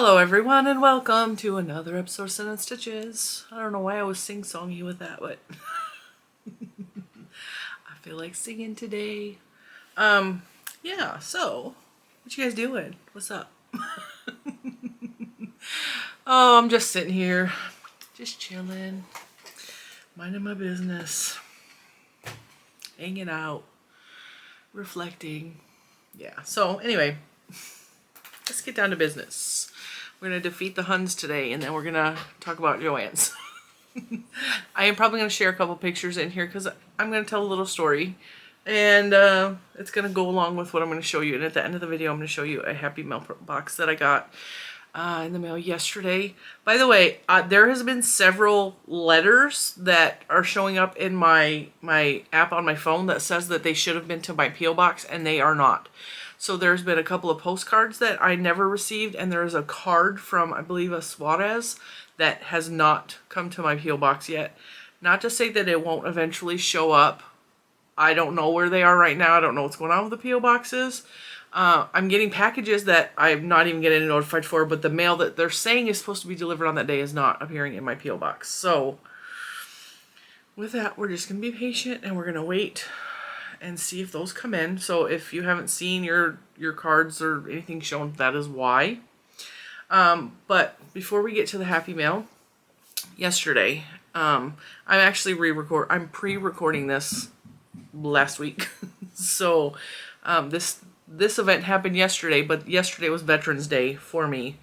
Hello everyone and welcome to another episode of Lilo N Stitches. I don't know why I was sing-songy with that, but I feel like singing today. Yeah, so what you guys doing? What's up? Oh, I'm just sitting here, just chilling, minding my business, hanging out, reflecting. Yeah, so anyway, let's get down to business. We're going to defeat the Huns today, and then we're going to talk about Joanns. I am probably going to share a couple pictures in here because I'm going to tell a little story. And it's going to go along with what I'm going to show you. And at the end of the video, I'm going to show you a happy mail box that I got in the mail yesterday. By the way, there has been several letters that are showing up in my app on my phone that says that they should have been to my P.O. box, and they are not. So there's been a couple of postcards that I never received, and there is a card from, I believe, a Joanns that has not come to my P.O. box yet. Not to say that it won't eventually show up. I don't know where they are right now. I don't know what's going on with the P.O. boxes. I'm getting packages that I'm not even getting notified for, but the mail that they're saying is supposed to be delivered on that day is not appearing in my P.O. box. So with that, we're just going to be patient, and we're going to wait and see if those come in. So if you haven't seen your cards or anything shown, that is why. But before we get to the happy mail, yesterday, I'm actually I'm pre-recording this last week. So this event happened yesterday, but yesterday was Veterans Day for me,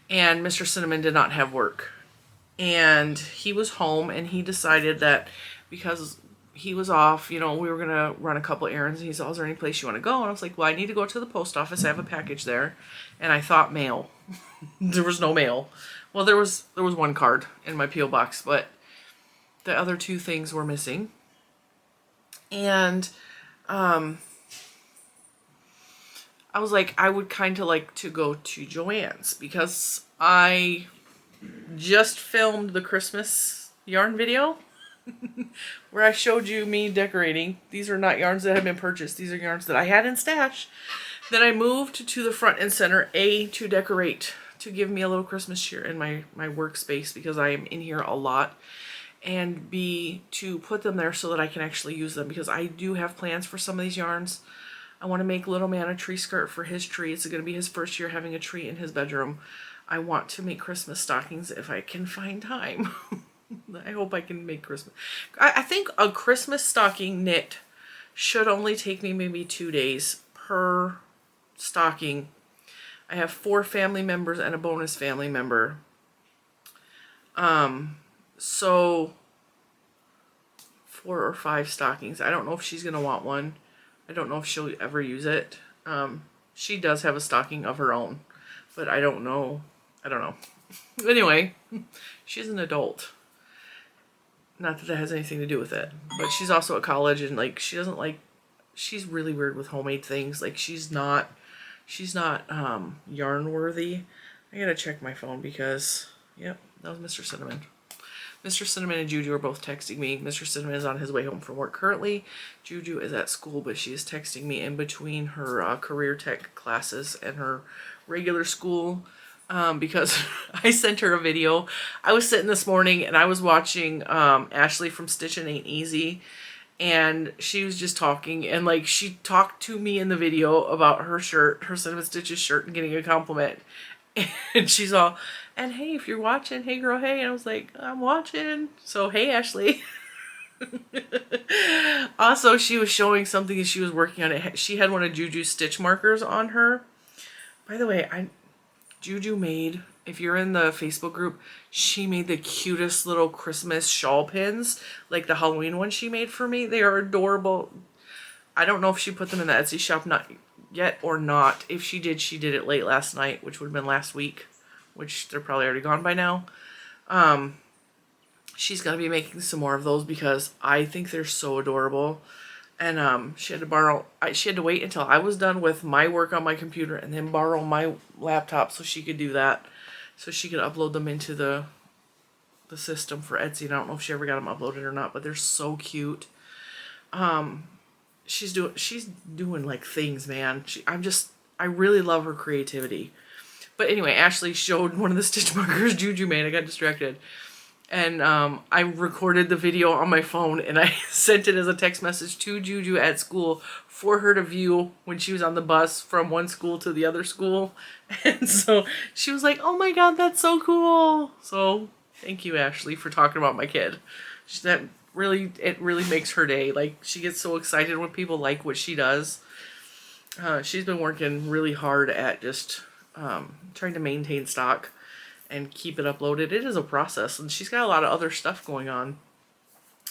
and Mr. Cinnamon did not have work, and he was home, and he decided that because he was off, you know, we were going to run a couple errands. And he said, is there any place you want to go? And I was like, well, I need to go to the post office. I have a package there. And I thought mail. There was no mail. Well, there was one card in my P.O. box, but the other two things were missing. And I was like, I would kind of like to go to Joann's because I just filmed the Christmas yarn video where I showed you me decorating. These are not yarns that have been purchased. These are yarns that I had in stash that I moved to the front and center, A, to decorate, to give me a little Christmas cheer in my workspace because I am in here a lot, and B, to put them there so that I can actually use them because I do have plans for some of these yarns. I want to make Little Man a tree skirt for his tree. It's going to be his first year having a tree in his bedroom. I want to make Christmas stockings if I can find time. I hope I can make Christmas. I think a Christmas stocking knit should only take me maybe 2 days per stocking. I have 4 family members and a bonus family member. So 4 or 5 stockings. I don't know if she's going to want one. I don't know if she'll ever use it. She does have a stocking of her own, but I don't know. Anyway, she's an adult. Not that has anything to do with it, but she's also at college, and like she's really weird with homemade things. Like she's not yarn worthy. I gotta check my phone because yep, that was Mr. Cinnamon. Mr. Cinnamon and Juju are both texting me. Mr. Cinnamon is on his way home from work currently. Juju is at school, but she is texting me in between her career tech classes and her regular school. Because I sent her a video. I was sitting this morning and I was watching Ashley from Stitchin' Ain't Easy, and she was just talking, and like she talked to me in the video about her shirt, her Cinnamon Stitches shirt, and getting a compliment. And she's all, and hey, if you're watching, hey girl, hey. And I was like, I'm watching. So hey, Ashley. Also, she was showing something that she was working on. It. She had one of Jujus Stitch markers on her. By the way, Juju made, if you're in the Facebook group, she made the cutest little Christmas shawl pins, like the Halloween one she made for me. They are adorable. I don't know if she put them in the Etsy shop not yet or not. If she did it late last night, which would have been last week, which they're probably already gone by now. She's going to be making some more of those because I think they're so adorable. And she had to wait until I was done with my work on my computer and then borrow my laptop so she could do that. So she could upload them into the system for Etsy. And I don't know if she ever got them uploaded or not, but they're so cute. She's doing like things, man. I really love her creativity. But anyway, Ashley showed one of the stitch markers Juju made. I got distracted. And I recorded the video on my phone and I sent it as a text message to Juju at school for her to view when she was on the bus from one school to the other school. And so she was like, oh my God, that's so cool. So thank you, Ashley, for talking about my kid. It really makes her day. Like, she gets so excited when people like what she does. She's been working really hard at just trying to maintain stock and keep it uploaded. It is a process, and she's got a lot of other stuff going on.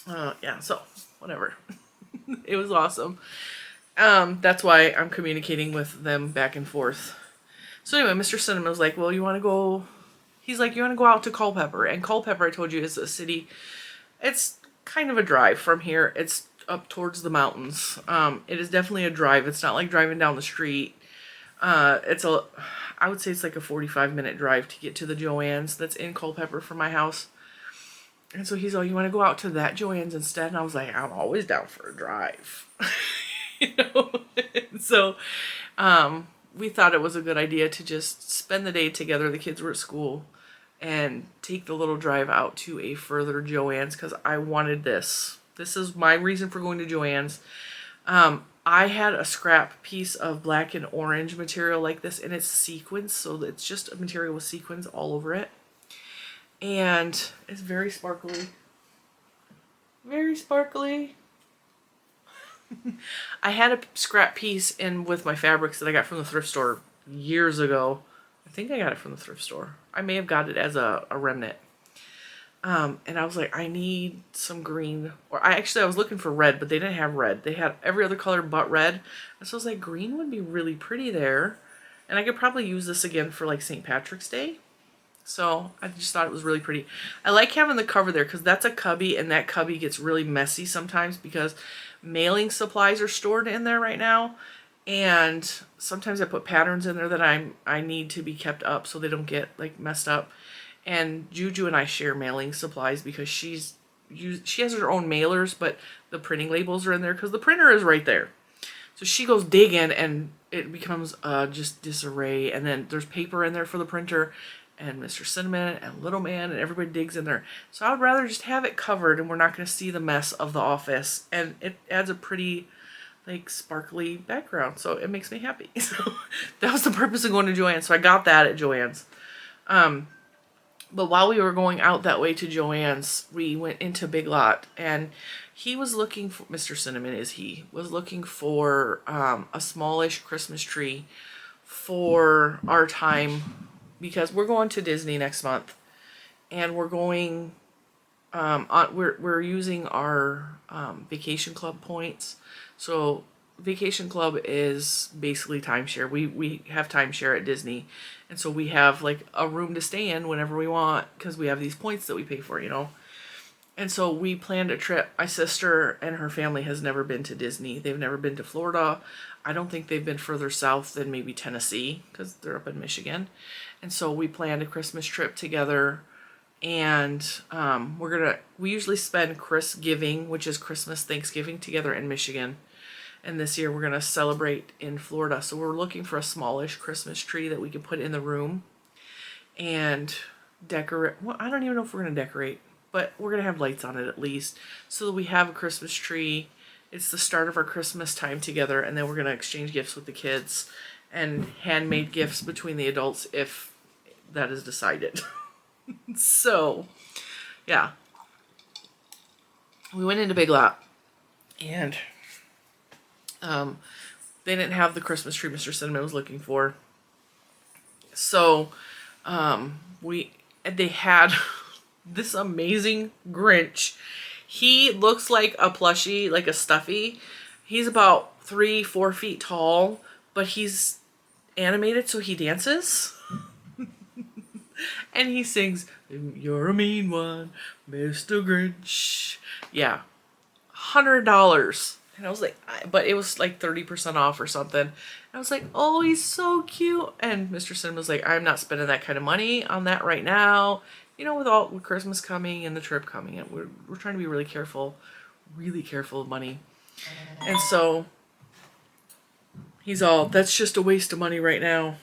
Yeah, so whatever. It was awesome. That's why I'm communicating with them back and forth. So anyway, Mr. Cinnamon was like, well, you want to go... He's like, you want to go out to Culpeper. And Culpeper, I told you, is a city... It's kind of a drive from here. It's up towards the mountains. It is definitely a drive. It's not like driving down the street. I would say it's like a 45-minute drive to get to the Joanns that's in Culpeper from my house. And so he's like, you want to go out to that Joanns instead? And I was like, I'm always down for a drive. You know? So we thought it was a good idea to just spend the day together. The kids were at school. And take the little drive out to a further Joanns because I wanted this. This is my reason for going to Joanns. I had a scrap piece of black and orange material like this, and it's sequins, so it's just a material with sequins all over it. And it's very sparkly. Very sparkly. I had a scrap piece in with my fabrics that I got from the thrift store years ago. I think I got it from the thrift store. I may have got it as a remnant. And I was like, I need some green. Or I was looking for red, but they didn't have red. They had every other color but red. And so I was like, green would be really pretty there. And I could probably use this again for like St. Patrick's Day. So I just thought it was really pretty. I like having the cover there because that's a cubby, and that cubby gets really messy sometimes because mailing supplies are stored in there right now. And sometimes I put patterns in there that I need to be kept up so they don't get like messed up. And Juju and I share mailing supplies because she has her own mailers, but the printing labels are in there because the printer is right there. So she goes digging and it becomes just disarray. And then there's paper in there for the printer, and Mr. Cinnamon and Little Man and everybody digs in there. So I would rather just have it covered and we're not going to see the mess of the office. And it adds a pretty like sparkly background, so it makes me happy. So that was the purpose of going to Joann. So I got that at Joann's. But while we were going out that way to Joann's, we went into Big Lot, and he was looking for, Mr. Cinnamon was looking for a smallish Christmas tree for our time because we're going to Disney next month, and we're going we're using our vacation club points. So Vacation Club is basically timeshare. We have timeshare at Disney. And so we have like a room to stay in whenever we want because we have these points that we pay for, you know. And so we planned a trip. My sister and her family has never been to Disney. They've never been to Florida. I don't think they've been further south than maybe Tennessee because they're up in Michigan. And so we planned a Christmas trip together. And we usually spend Christgiving, which is Christmas, Thanksgiving, together in Michigan. And this year we're going to celebrate in Florida. So we're looking for a smallish Christmas tree that we can put in the room and decorate. Well, I don't even know if we're going to decorate, but we're going to have lights on it at least so that we have a Christmas tree. It's the start of our Christmas time together. And then we're going to exchange gifts with the kids and handmade gifts between the adults if that is decided. So, yeah. We went into Big Lot and they didn't have the Christmas tree Mr. Cinnamon was looking for. So, they had this amazing Grinch. He looks like a plushie, like a stuffy. He's about 3-4 feet tall, but he's animated, so he dances. And he sings, "You're a mean one, Mr. Grinch." Yeah, $100. And I was like, but it was like 30% off or something. And I was like, oh, he's so cute. And Mr. Cinnamon was like, I'm not spending that kind of money on that right now. You know, with Christmas coming and the trip coming, and we're trying to be really careful of money. And so he's all, that's just a waste of money right now.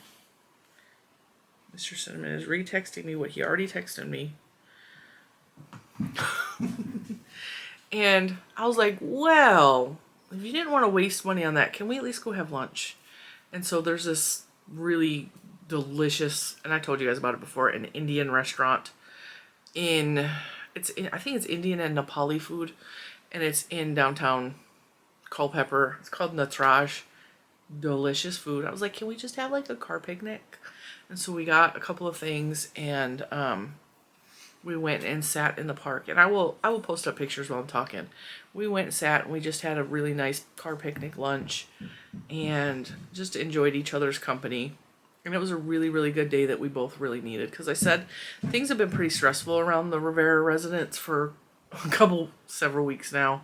Mr. Cinnamon is retexting me what he already texted me. And I was like, well, if you didn't want to waste money on that, can we at least go have lunch? And so there's this really delicious, and I told you guys about it before, an Indian restaurant I think it's Indian and Nepali food, and it's in downtown Culpeper. It's called Natraj. Delicious food. I was like, can we just have like a car picnic? And so we got a couple of things, and we went and sat in the park, and I will post up pictures while I'm talking. We went and sat, and we just had a really nice car picnic lunch and just enjoyed each other's company. And it was a really, really good day that we both really needed, because I said things have been pretty stressful around the Rivera residence for several weeks now.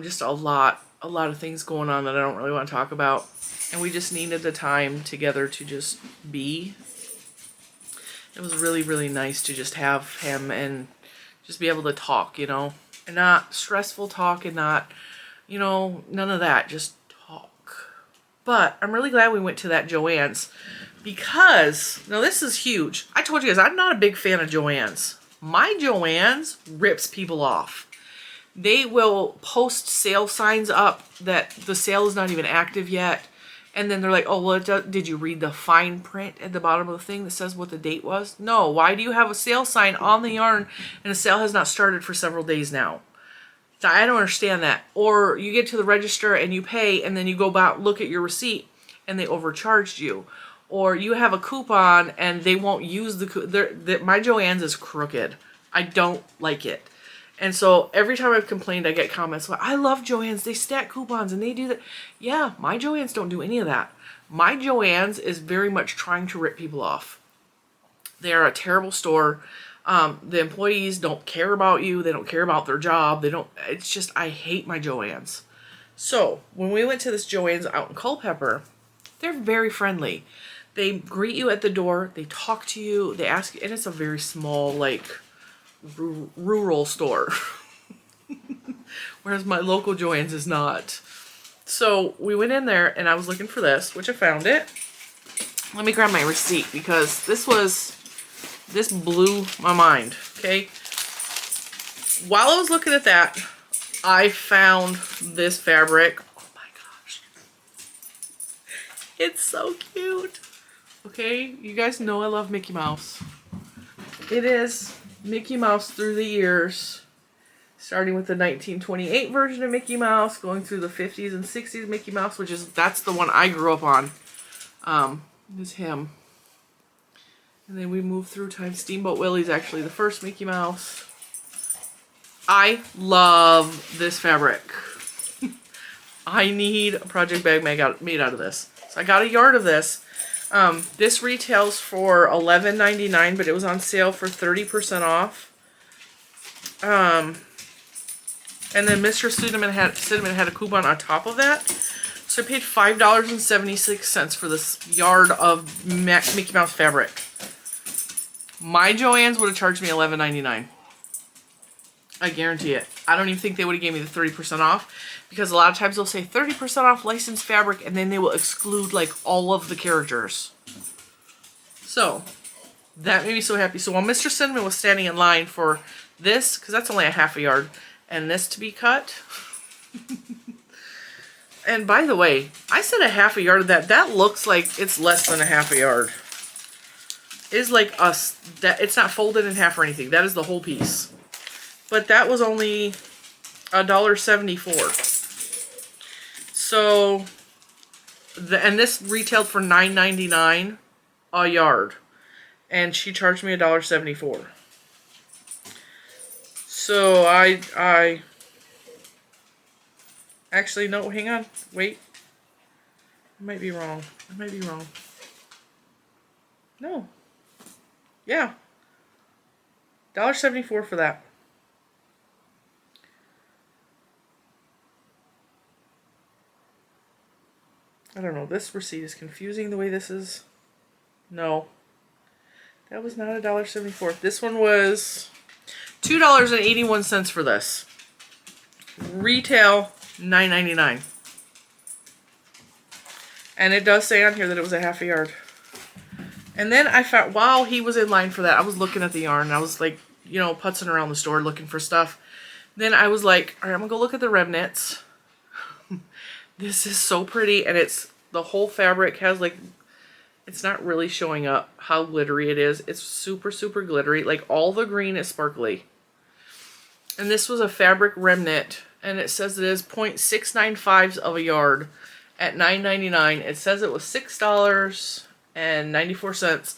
Just a lot of things going on that I don't really want to talk about, and we just needed the time together to just be. It was really, really nice to just have him and just be able to talk, you know, and not stressful talk, and not, you know, none of that, just talk. But I'm really glad we went to that Joann's, because, now this is huge. I told you guys, I'm not a big fan of Joann's. My Joann's rips people off. They will post sale signs up that the sale is not even active yet. And then they're like, oh, well, did you read the fine print at the bottom of the thing that says what the date was? No. Why do you have a sale sign on the yarn and the sale has not started for several days now? I don't understand that. Or you get to the register and you pay, and then you go back, look at your receipt, and they overcharged you. Or you have a coupon and they won't use the coupon. My Joann's is crooked. I don't like it. And so every time I've complained, I get comments like, I love Joann's. They stack coupons and they do that. Yeah, my Joann's don't do any of that. My Joann's is very much trying to rip people off. They are a terrible store. The employees don't care about you. They don't care about their job. It's just, I hate my Joann's. So when we went to this Joann's out in Culpeper, they're very friendly. They greet you at the door. They talk to you. They ask you, and it's a very small, like, rural store. Whereas my local Joann's is not. So we went in there, and I was looking for this, which I found it. Let me grab my receipt, because this blew my mind, okay? While I was looking at that, I found this fabric. Oh my gosh. It's so cute. Okay, you guys know I love Mickey Mouse. It is Mickey Mouse through the years, starting with the 1928 version of Mickey Mouse, going through the 50s and 60s Mickey Mouse, that's the one I grew up on. Is him. And then we moved through time. Steamboat Willie's actually the first Mickey Mouse. I love this fabric. I need a project bag made out of this. So I got a yard of this. This retails for $11.99, but it was on sale for 30% off. And then Mr. Cinnamon had a coupon on top of that. So I paid $5.76 for this yard of Mickey Mouse fabric. My Joann's would have charged me $11.99. I guarantee it. I don't even think they would have gave me the 30% off, because a lot of times they'll say 30% off licensed fabric, and then they will exclude like all of the characters. So that made me so happy. So while Mr. Cinnamon was standing in line for this, because that's only a half a yard, and this to be cut. And by the way, I said a half a yard of that. That looks like it's less than a half a yard. It's like that. It's not folded in half or anything. That is the whole piece. But that was only $1.74. So, and this retailed for $9.99 a yard, and she charged me $1.74. So I actually, no, hang on, wait. I might be wrong. No. Yeah. $1.74 for that. I don't know. This receipt is confusing the way this is. No. That was not $1.74. This one was $2.81 for this. Retail $9.99. And it does say on here that it was a half a yard. And then I found, while he was in line for that, I was looking at the yarn. And I was like, you know, putzing around the store looking for stuff. Then I was like, all right, I'm going to go look at the remnants. This is so pretty. And it's, the whole fabric has like, it's not really showing up how glittery it is. It's super, super glittery. Like all the green is sparkly. And this was a fabric remnant. And it says it is 0.695 of a yard at $9.99. It says it was $6.94.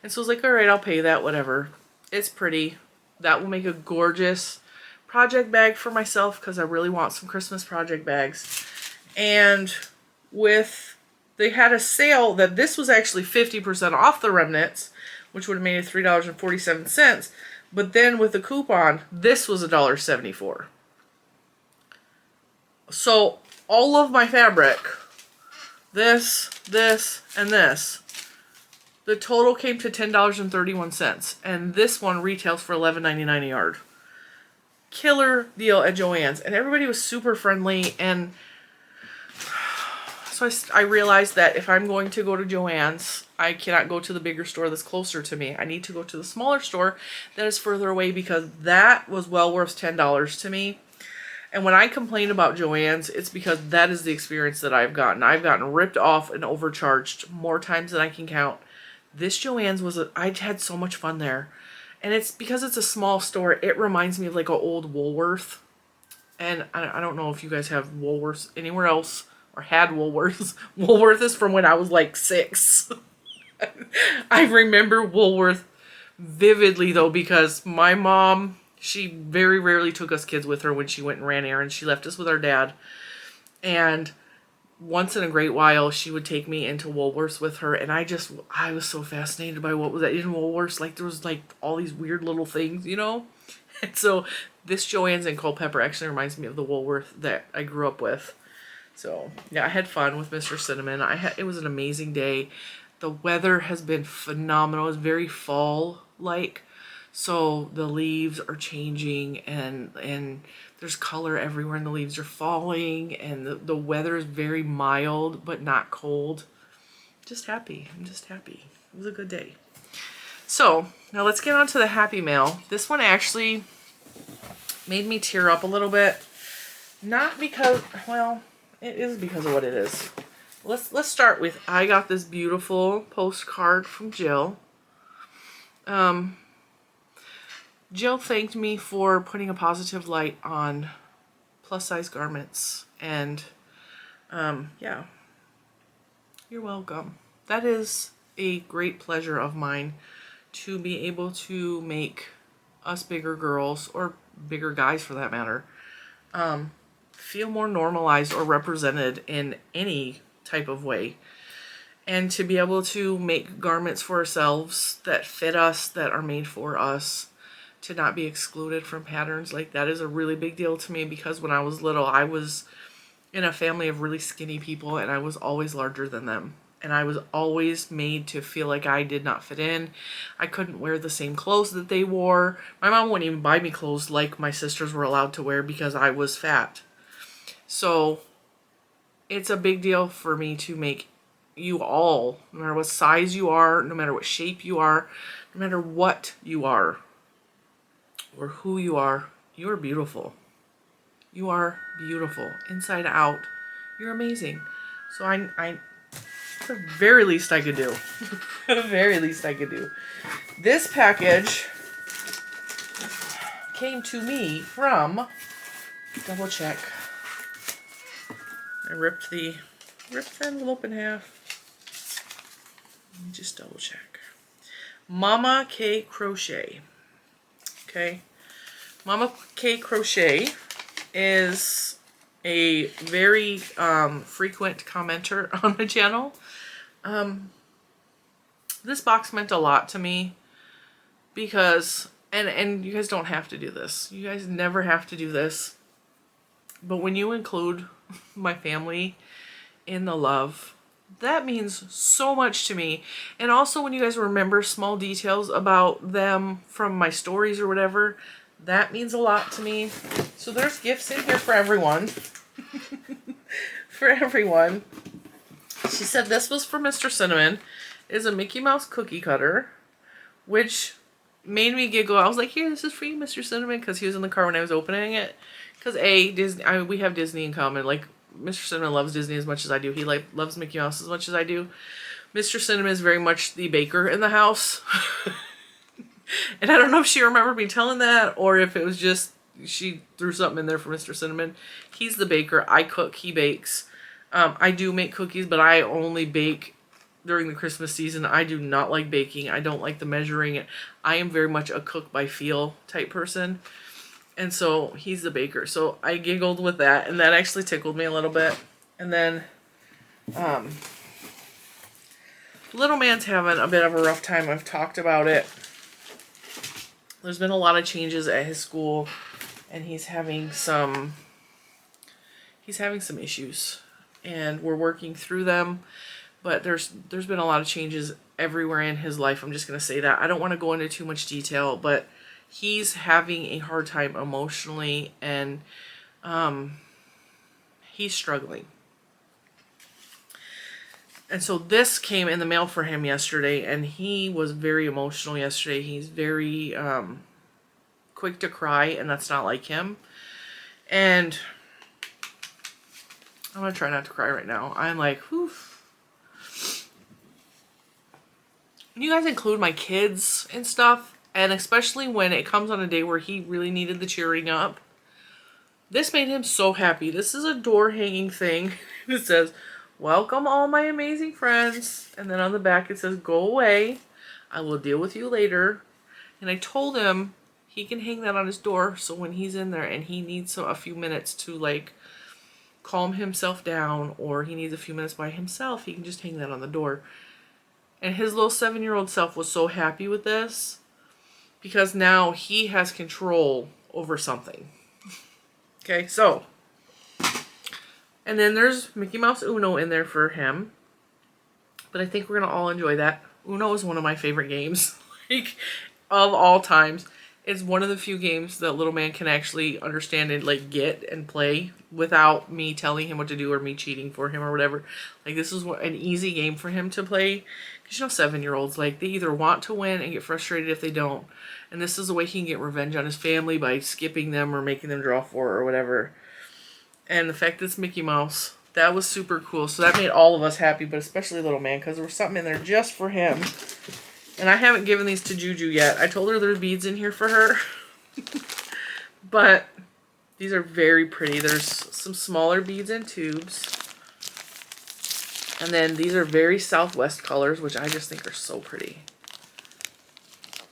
And so I was like, all right, I'll pay that, whatever. It's pretty. That will make a gorgeous project bag for myself because I really want some Christmas project bags. And with, they had a sale that this was actually 50% off the remnants, which would have made it $3.47. But then with the coupon, this was $1.74. So all of my fabric, this, and this, the total came to $10.31. And this one retails for $11.99 a yard. Killer deal at Joann's. And everybody was super friendly. And so I realized that if I'm going to go to Joann's, I cannot go to the bigger store that's closer to me. I need to go to the smaller store that is further away because that was well worth $10 to me. And when I complain about Joann's, it's because that is the experience that I've gotten. I've gotten ripped off and overcharged more times than I can count. This Joann's was, I had so much fun there. And it's because it's a small store, it reminds me of like an old Woolworth. And I don't know if you guys have Woolworths anywhere else or had Woolworths. Woolworth is from when I was like 6. I remember Woolworth vividly though because my mom, she very rarely took us kids with her when she went and ran errands. She left us with our dad. And once in a great while, she would take me into Woolworths with her. And I was so fascinated by what was that in Woolworths. Like there was like all these weird little things, you know? And so this Joann's in Culpeper actually reminds me of the Woolworth that I grew up with. So yeah, I had fun with Mr. Cinnamon. It was an amazing day. The weather has been phenomenal. It's very fall-like. So the leaves are changing and there's color everywhere and the leaves are falling and the weather is very mild but not cold. Just happy. I'm just happy. It was a good day. So now let's get on to the happy mail. This one actually made me tear up a little bit. Not because, well, it is because of what it is. Let's start with, I got this beautiful postcard from Jill. Jill thanked me for putting a positive light on plus size garments. And yeah, you're welcome. That is a great pleasure of mine to be able to make us bigger girls, or bigger guys for that matter, feel more normalized or represented in any type of way. And to be able to make garments for ourselves that fit us, that are made for us, to not be excluded from patterns. Like that is a really big deal to me because when I was little, I was in a family of really skinny people and I was always larger than them. And I was always made to feel like I did not fit in. I couldn't wear the same clothes that they wore. My mom wouldn't even buy me clothes like my sisters were allowed to wear because I was fat. So it's a big deal for me to make you all, no matter what size you are, no matter what shape you are, no matter what you are, or who you are beautiful. You are beautiful. Inside out. You're amazing. So I the very least I could do. The very least I could do. This package came to me from, double check. I ripped the envelope in half. Let me just double check. Mama K Crochet. Okay. Mama K Crochet is a very frequent commenter on my channel. This box meant a lot to me because, and you guys don't have to do this. You guys never have to do this. But when you include my family in the love, that means so much to me. And also when you guys remember small details about them from my stories or whatever, that means a lot to me. So there's gifts in here for everyone. For everyone. She said this was for Mr. Cinnamon. It is a Mickey Mouse cookie cutter, which made me giggle. I was like, here, this is for you, Mr. Cinnamon, because he was in the car when I was opening it. Because Disney, we have Disney in common. Like, Mr. Cinnamon loves Disney as much as I do. He loves Mickey Mouse as much as I do. Mr. Cinnamon is very much the baker in the house. And I don't know if she remembered me telling that, or if it was just she threw something in there for Mr. Cinnamon. He's the baker. I cook. He bakes. I do make cookies, but I only bake during the Christmas season. I do not like baking. I don't like the measuring. I am very much a cook by feel type person. And so he's the baker. So I giggled with that, and that actually tickled me a little bit. And then little man's having a bit of a rough time. I've talked about it. There's been a lot of changes at his school, and he's having some issues, and we're working through them. But there's been a lot of changes everywhere in his life. I'm just going to say that. I don't want to go into too much detail, but he's having a hard time emotionally, and he's struggling. And so this came in the mail for him yesterday, and he was very emotional yesterday. He's very quick to cry, and that's not like him. And I'm going to try not to cry right now. I'm like, whew. You guys include my kids and stuff, and especially when it comes on a day where he really needed the cheering up. This made him so happy. This is a door hanging thing. It says, welcome all my amazing friends. And then on the back it says, go away. I will deal with you later. And I told him he can hang that on his door, so when he's in there and he needs a few minutes to like calm himself down, or he needs a few minutes by himself, he can just hang that on the door. And his little 7-year-old self was so happy with this, because now he has control over something. Okay, so. And then there's Mickey Mouse Uno in there for him. But I think we're going to all enjoy that. Uno is one of my favorite games, like, of all times. It's one of the few games that little man can actually understand and like get and play without me telling him what to do or me cheating for him or whatever. Like, this is an easy game for him to play. Because, you know, 7-year-olds, like, they either want to win and get frustrated if they don't. And this is the way he can get revenge on his family, by skipping them or making them draw 4 or whatever. And the fact that it's Mickey Mouse, that was super cool. So that made all of us happy, but especially little man, because there was something in there just for him. And I haven't given these to Juju yet. I told her there's beads in here for her. But these are very pretty. There's some smaller beads in tubes. And then these are very Southwest colors, which I just think are so pretty.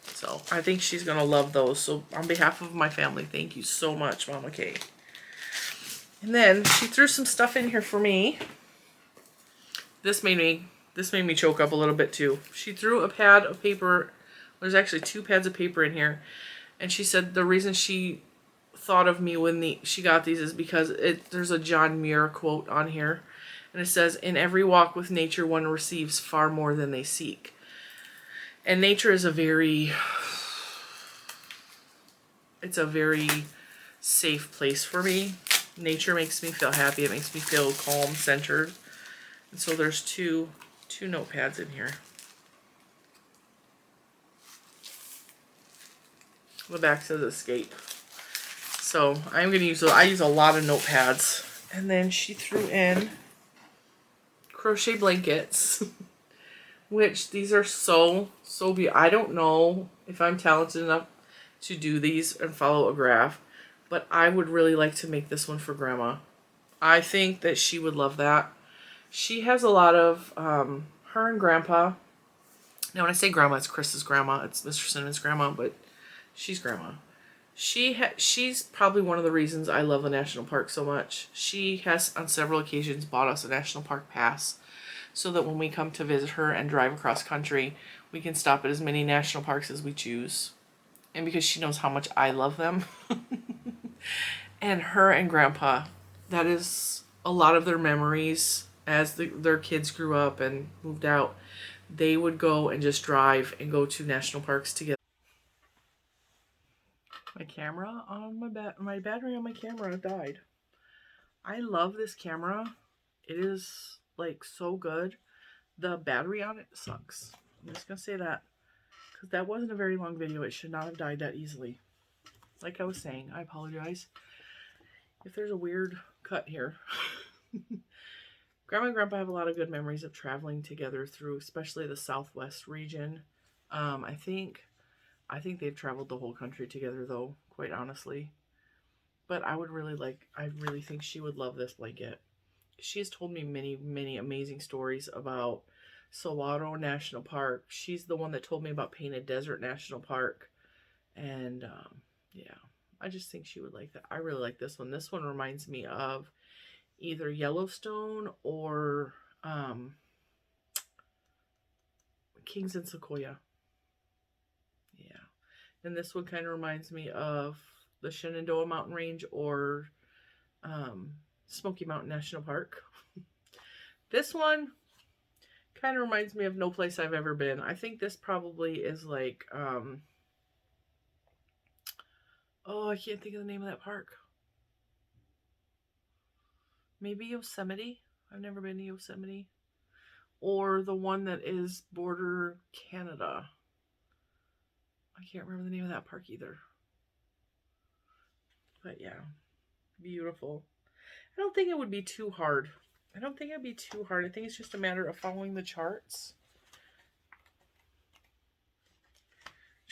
So I think she's going to love those. So on behalf of my family, thank you so much, Mama Kay. And then she threw some stuff in here for me. This made me choke up a little bit too. She threw a pad of paper. There's actually 2 pads of paper in here. And she said the reason she thought of me when she got these is because there's a John Muir quote on here. And it says, in every walk with nature, one receives far more than they seek. And nature is it's a very safe place for me. Nature makes me feel happy. It makes me feel calm, centered. And so there's two notepads in here. The back says escape. So I'm going to use, I use a lot of notepads. And then she threw in crochet blankets, which these are so beautiful. I don't know if I'm talented enough to do these and follow a graph, but I would really like to make this one for Grandma. I think that she would love that. She has a lot of, her and Grandpa. Now when I say Grandma, it's Chris's grandma. It's Mr. Cinnamon's grandma, but she's Grandma. She's probably one of the reasons I love the national park so much. She has on several occasions bought us a national park pass, so that when we come to visit her and drive across country, we can stop at as many national parks as we choose. And because she knows how much I love them. And her and Grandpa, that is a lot of their memories as their kids grew up and moved out. They would go and just drive and go to national parks together. My camera on my battery on my camera died. I love this camera. It is like so good. The battery on it sucks. I'm just gonna say that, because that wasn't a very long video. It should not have died that easily. Like I was saying, I apologize if there's a weird cut here. Grandma and Grandpa have a lot of good memories of traveling together through, especially the Southwest region. I think they've traveled the whole country together, though, quite honestly. But I really think she would love this blanket. She's told me many, many amazing stories about Saguaro National Park. She's the one that told me about Painted Desert National Park. And yeah, I just think she would like that. I really like this one. This one reminds me of either Yellowstone or Kings and Sequoia. Yeah. And this one kind of reminds me of the Shenandoah Mountain Range or Smoky Mountain National Park. This one kind of reminds me of no place I've ever been. I think this probably is like, oh, I can't think of the name of that park. Maybe Yosemite. I've never been to Yosemite. Or the one that is border Canada. I can't remember the name of that park either. But yeah, beautiful. I don't think it would be too hard. I don't think it'd be too hard. I think it's just a matter of following the charts.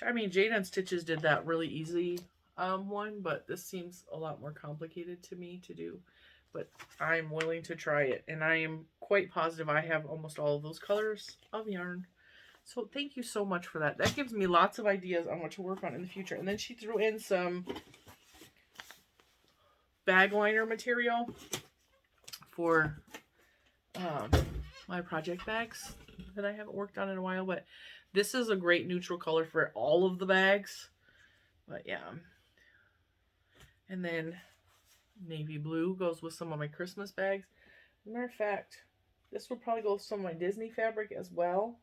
I mean, Joann and Stitches did that really easy one, but this seems a lot more complicated to me to do. But I'm willing to try it, and I am quite positive I have almost all of those colors of yarn. So thank you so much for that. That gives me lots of ideas on what to work on in the future. And then she threw in some bag liner material for my project bags that I haven't worked on in a while, but this is a great neutral color for all of the bags. But yeah. And then navy blue goes with some of my Christmas bags. As a matter of fact, this will probably go with some of my Disney fabric as well.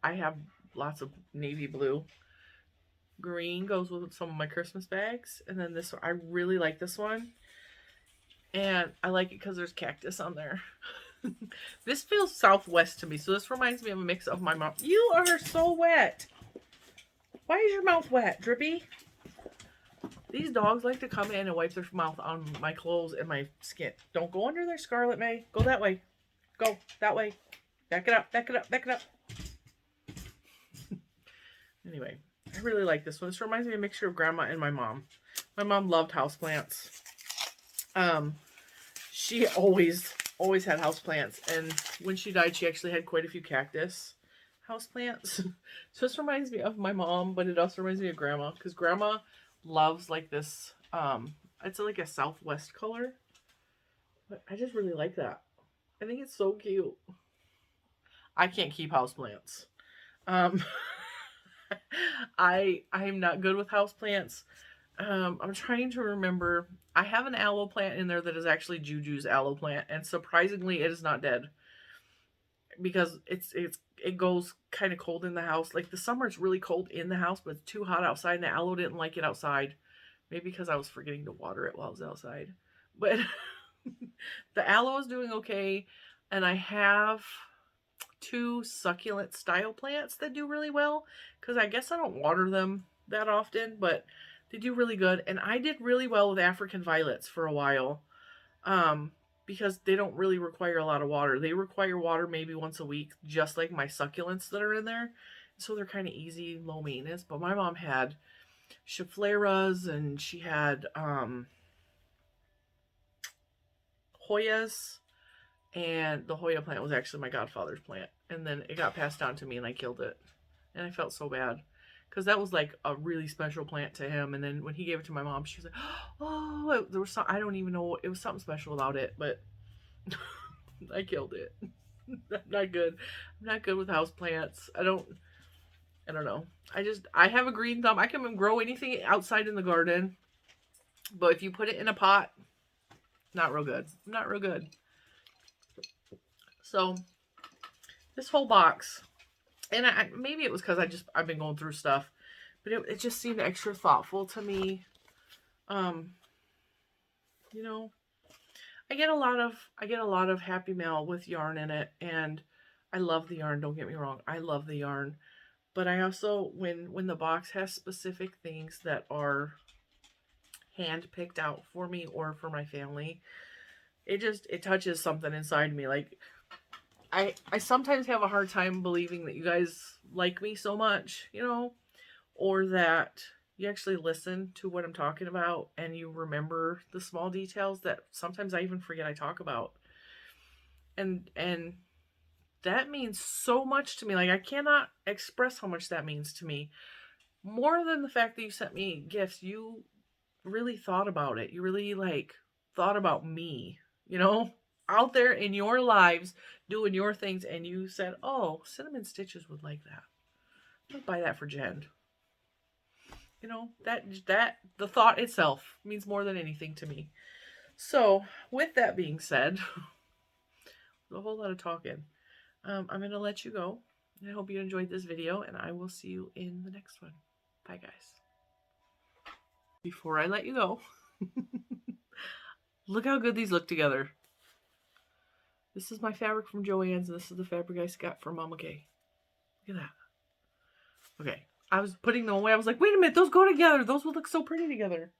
I have lots of navy blue. Green goes with some of my Christmas bags. And then this one, I really like this one. And I like it because there's cactus on there. This feels Southwest to me. So this reminds me of a mix of my mom. You are so wet. Why is your mouth wet, Drippy? These dogs like to come in and wipe their mouth on my clothes and my skin. Don't go under there, Scarlet May. Go that way. Go that way. Back it up, back it up, back it up. Anyway, I really like this one. This reminds me of a mixture of Grandma and my mom. My mom loved houseplants. She always had houseplants, and when she died, she actually had quite a few cactus houseplants. So this reminds me of my mom, but it also reminds me of Grandma, because Grandma loves like this. It's like a Southwest color, but I just really like that. I think it's so cute. I can't keep houseplants. I'm not good with houseplants. I'm trying to remember. I have an aloe plant in there that is actually Juju's aloe plant, and surprisingly, it is not dead. Because it goes kind of cold in the house. Like the summer, it's really cold in the house, but it's too hot outside, and the aloe didn't like it outside. Maybe because I was forgetting to water it while I was outside. But the aloe is doing okay, and I have 2 succulent style plants that do really well, because I guess I don't water them that often, but they do really good. And I did really well with African violets for a while, because they don't really require a lot of water. They require water maybe once a week, just like my succulents that are in there. So they're kind of easy, low maintenance. But my mom had Scheffleras, and she had Hoyas. And the Hoya plant was actually my godfather's plant. And then it got passed down to me, and I killed it. And I felt so bad, because that was like a really special plant to him. And then when he gave it to my mom, she was like, oh, there was some, I don't even know, it was something special about it, but I killed it. I'm not good. I'm not good with house plants. I don't know. I have a green thumb. I can grow anything outside in the garden, but if you put it in a pot, not real good. Not real good. So this whole box, and maybe it was because I've been going through stuff, but it just seemed extra thoughtful to me. You know, I get a lot of happy mail with yarn in it, and I love the yarn, don't get me wrong. I love the yarn. But I also, when the box has specific things that are hand picked out for me or for my family, it touches something inside me. Like I sometimes have a hard time believing that you guys like me so much, you know, or that you actually listen to what I'm talking about and you remember the small details that sometimes I even forget I talk about. And that means so much to me. Like I cannot express how much that means to me. More than the fact that you sent me gifts, you really thought about it. You really like thought about me, you know, out there in your lives doing your things, and you said, "Oh, Cinnamon Stitches would like that. I'll buy that for Jen." You know, that the thought itself means more than anything to me. So, with that being said, a whole lot of talking. I'm going to let you go. I hope you enjoyed this video, and I will see you in the next one. Bye, guys. Before I let you go, look how good these look together. This is my fabric from Joann's, and this is the fabric I got from Mama K. Look at that. Okay, I was putting them away. I was like, wait a minute, those go together. Those will look so pretty together.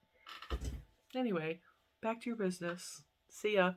Anyway, back to your business. See ya.